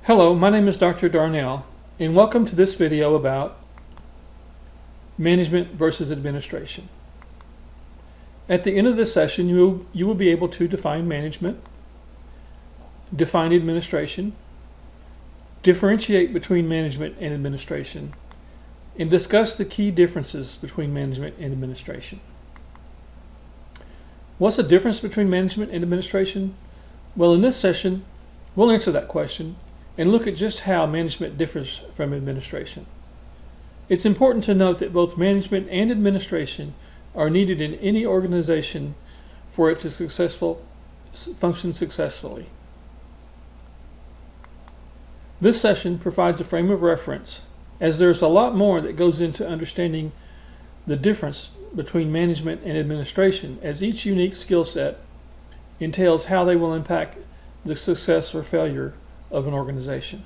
Hello, my name is Dr. Darnell, and welcome to this video about management versus administration. At the end of this session, you will be able to define management, define administration, differentiate between management and administration, and discuss the key differences between management and administration. What's the difference between management and administration? Well, in this session, we'll answer that question and look at just how management differs from administration. It's important to note that both management and administration are needed in any organization for it to function successfully. This session provides a frame of reference, as there's a lot more that goes into understanding the difference between management and administration, as each unique skill set entails how they will impact the success or failure of an organization.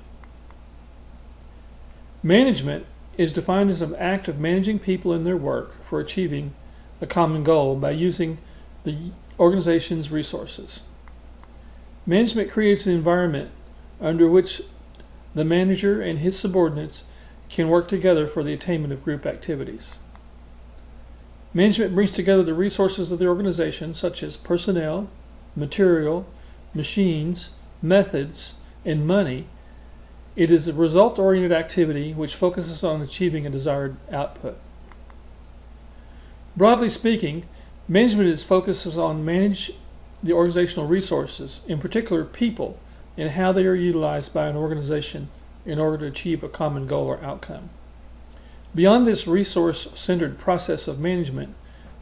Management is defined as an act of managing people in their work for achieving a common goal by using the organization's resources. Management creates an environment under which the manager and his subordinates can work together for the attainment of group activities. Management brings together the resources of the organization, such as personnel, material, machines, methods, and money. It is a result-oriented activity which focuses on achieving a desired output. Broadly speaking, management focuses on manage the organizational resources, in particular people, and how they are utilized by an organization in order to achieve a common goal or outcome. Beyond this resource-centered process of management,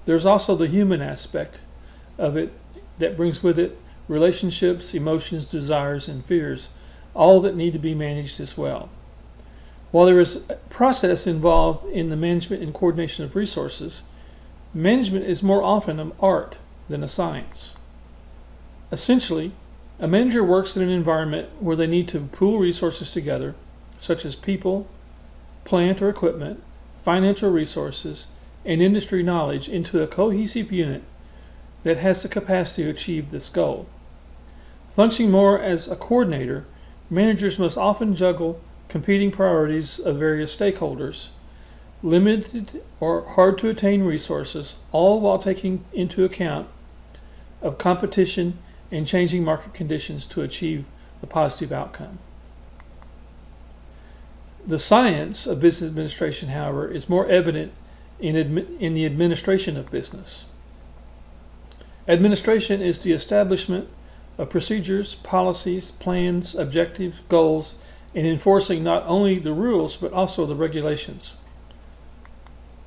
there's also the human aspect of it that brings with it relationships, emotions, desires, and fears, all that need to be managed as well. While there is a process involved in the management and coordination of resources, management is more often an art than a science. Essentially, a manager works in an environment where they need to pool resources together, such as people, plant or equipment, financial resources, and industry knowledge into a cohesive unit that has the capacity to achieve this goal. Functioning more as a coordinator, managers must often juggle competing priorities of various stakeholders, limited or hard to attain resources, all while taking into account of competition and changing market conditions to achieve the positive outcome. The science of business administration, however, is more evident in the administration of business. Administration is the establishment of procedures, policies, plans, objectives, goals, and enforcing not only the rules but also the regulations.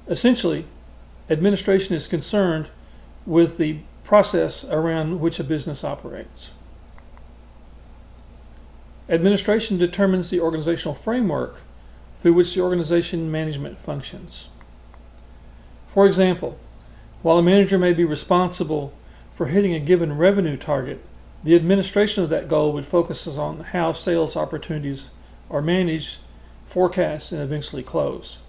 Essentially, administration is concerned with the process around which a business operates. Administration determines the organizational framework through which the organization management functions. For example, while a manager may be responsible for hitting a given revenue target, the administration of that goal would focus on how sales opportunities are managed, forecast, and eventually closed.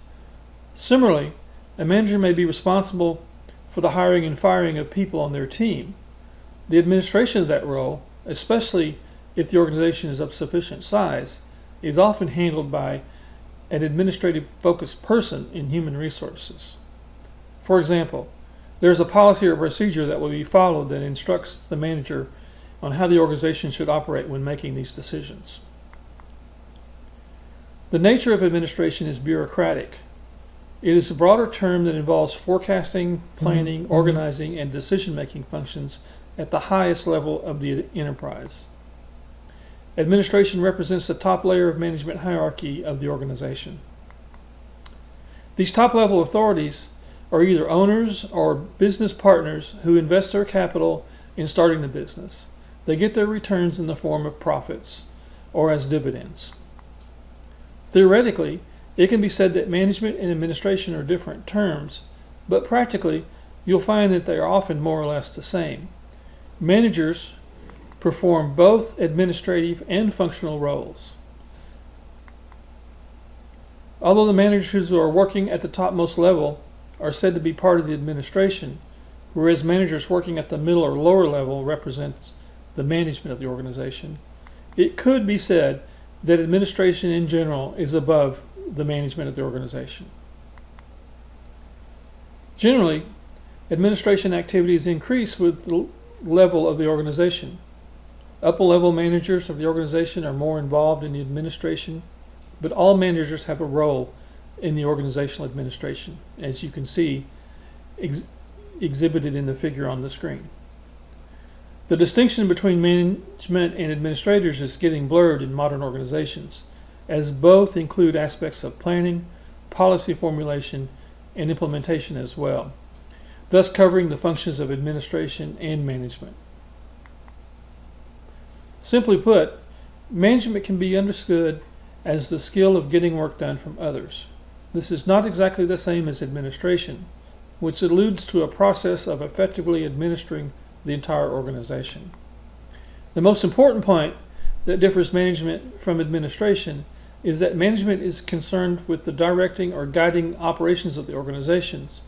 Similarly, a manager may be responsible for the hiring and firing of people on their team. The administration of that role, especially if the organization is of sufficient size, is often handled by an administrative-focused person in human resources. For example, there is a policy or procedure that will be followed that instructs the manager on how the organization should operate when making these decisions. The nature of administration is bureaucratic. It is a broader term that involves forecasting, planning, organizing, and decision-making functions at the highest level of the enterprise. Administration represents the top layer of management hierarchy of the organization. These top-level authorities are either owners or business partners who invest their capital in starting the business. They get their returns in the form of profits or as dividends. Theoretically, it can be said that management and administration are different terms, but practically, you'll find that they are often more or less the same. Managers perform both administrative and functional roles. Although the managers who are working at the topmost level are said to be part of the administration, whereas managers working at the middle or lower level represents the management of the organization, it could be said that administration in general is above the management of the organization. Generally, administration activities increase with the level of the organization. Upper-level managers of the organization are more involved in the administration, but all managers have a role in the organizational administration, as you can see exhibited in the figure on the screen. The distinction between management and administrators is getting blurred in modern organizations, as both include aspects of planning, policy formulation, and implementation as well, thus covering the functions of administration and management. Simply put, management can be understood as the skill of getting work done from others. This is not exactly the same as administration, which alludes to a process of effectively administering the entire organization. The most important point that differs management from administration is that management is concerned with the directing or guiding operations of the organizations,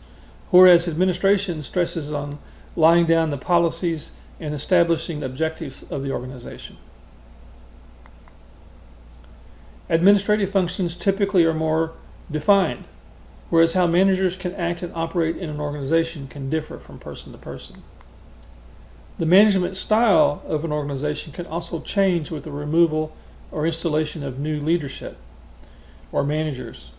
whereas administration stresses on laying down the policies and establishing the objectives of the organization. Administrative functions typically are more defined, whereas how managers can act and operate in an organization can differ from person to person. The management style of an organization can also change with the removal or installation of new leadership or managers.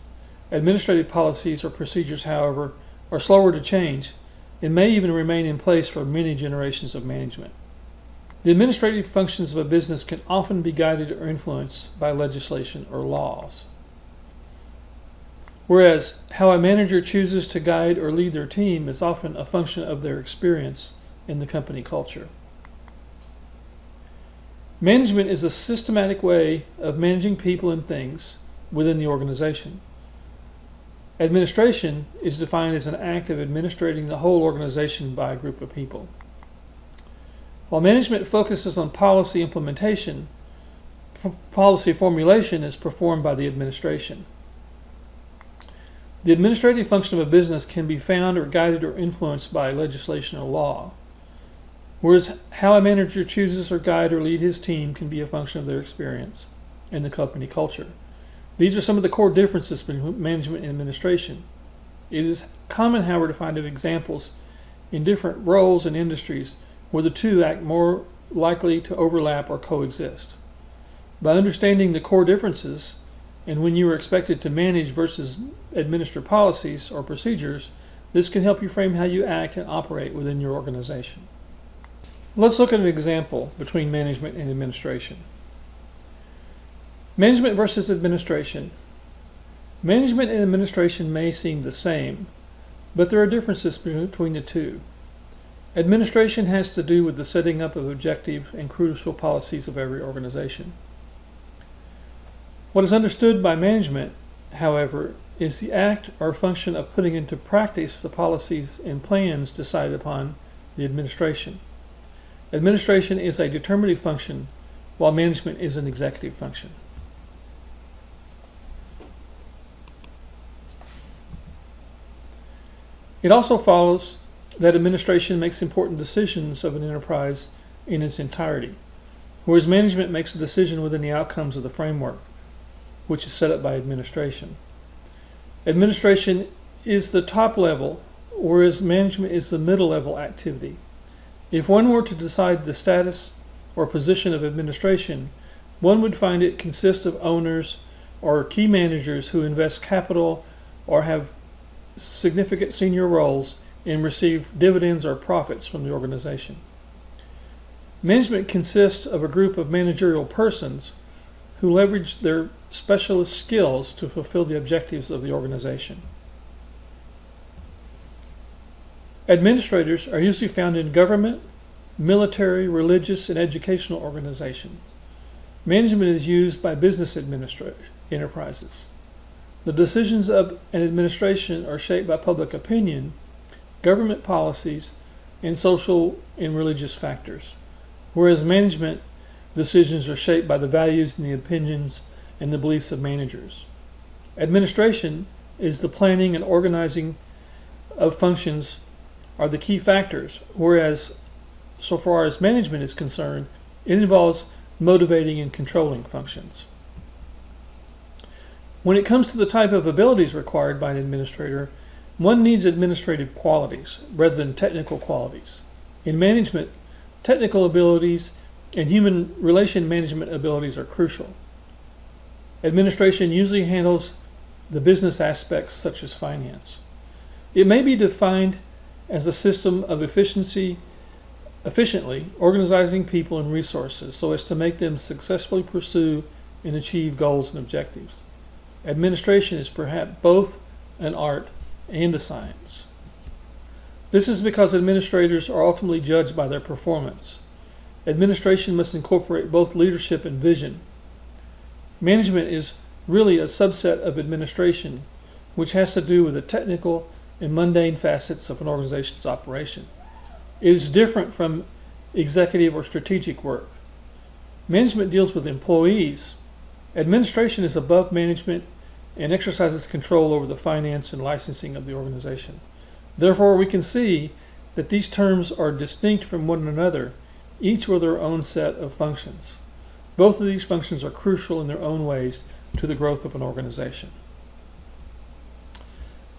Administrative policies or procedures, however, are slower to change and may even remain in place for many generations of management. The administrative functions of a business can often be guided or influenced by legislation or laws, whereas how a manager chooses to guide or lead their team is often a function of their experience in the company culture. Management is a systematic way of managing people and things within the organization. Administration is defined as an act of administrating the whole organization by a group of people. While management focuses on policy implementation, policy formulation is performed by the administration. The administrative function of a business can be found or guided or influenced by legislation or law, whereas how a manager chooses or guide or lead his team can be a function of their experience and the company culture. These are some of the core differences between management and administration. It is common, however, to find examples in different roles and industries where the two act more likely to overlap or coexist. By understanding the core differences and when you are expected to manage versus administer policies or procedures, this can help you frame how you act and operate within your organization. Let's look at an example between management and administration. Management versus administration. Management and administration may seem the same, but there are differences between the two. Administration has to do with the setting up of objective and crucial policies of every organization. What is understood by management, however, is the act or function of putting into practice the policies and plans decided upon the administration. Administration is a determinative function, while management is an executive function. It also follows that administration makes important decisions of an enterprise in its entirety, whereas management makes a decision within the outcomes of the framework, which is set up by administration. Administration is the top level, whereas management is the middle level activity. If one were to decide the status or position of administration, one would find it consists of owners or key managers who invest capital or have significant senior roles and receive dividends or profits from the organization. Management consists of a group of managerial persons who leverage their specialist skills to fulfill the objectives of the organization. Administrators are usually found in government, military, religious, and educational organizations. Management is used by business enterprises. The decisions of an administration are shaped by public opinion, government policies, and social and religious factors, whereas management decisions are shaped by the values and the opinions and the beliefs of managers. Administration is the planning and organizing of functions are the key factors, whereas so far as management is concerned, it involves motivating and controlling functions. When it comes to the type of abilities required by an administrator, one needs administrative qualities rather than technical qualities. In management, technical abilities and human relation management abilities are crucial. Administration usually handles the business aspects such as finance. It may be defined as a system of efficiently organizing people and resources so as to make them successfully pursue and achieve goals and objectives. Administration is perhaps both an art and a science. This is because administrators are ultimately judged by their performance. Administration must incorporate both leadership and vision. Management is really a subset of administration, which has to do with the technical and mundane facets of an organization's operation. It is different from executive or strategic work. Management deals with employees. Administration is above management and exercises control over the finance and licensing of the organization. Therefore, we can see that these terms are distinct from one another, each with their own set of functions. Both of these functions are crucial in their own ways to the growth of an organization.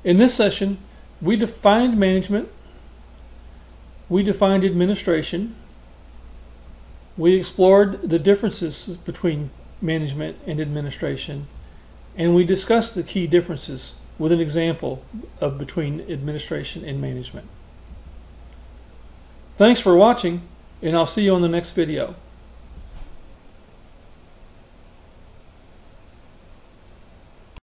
In this session, we defined management, we defined administration, we explored the differences between management and administration, and we discussed the key differences with an example of between administration and management. Thanks for watching, and I'll see you on the next video.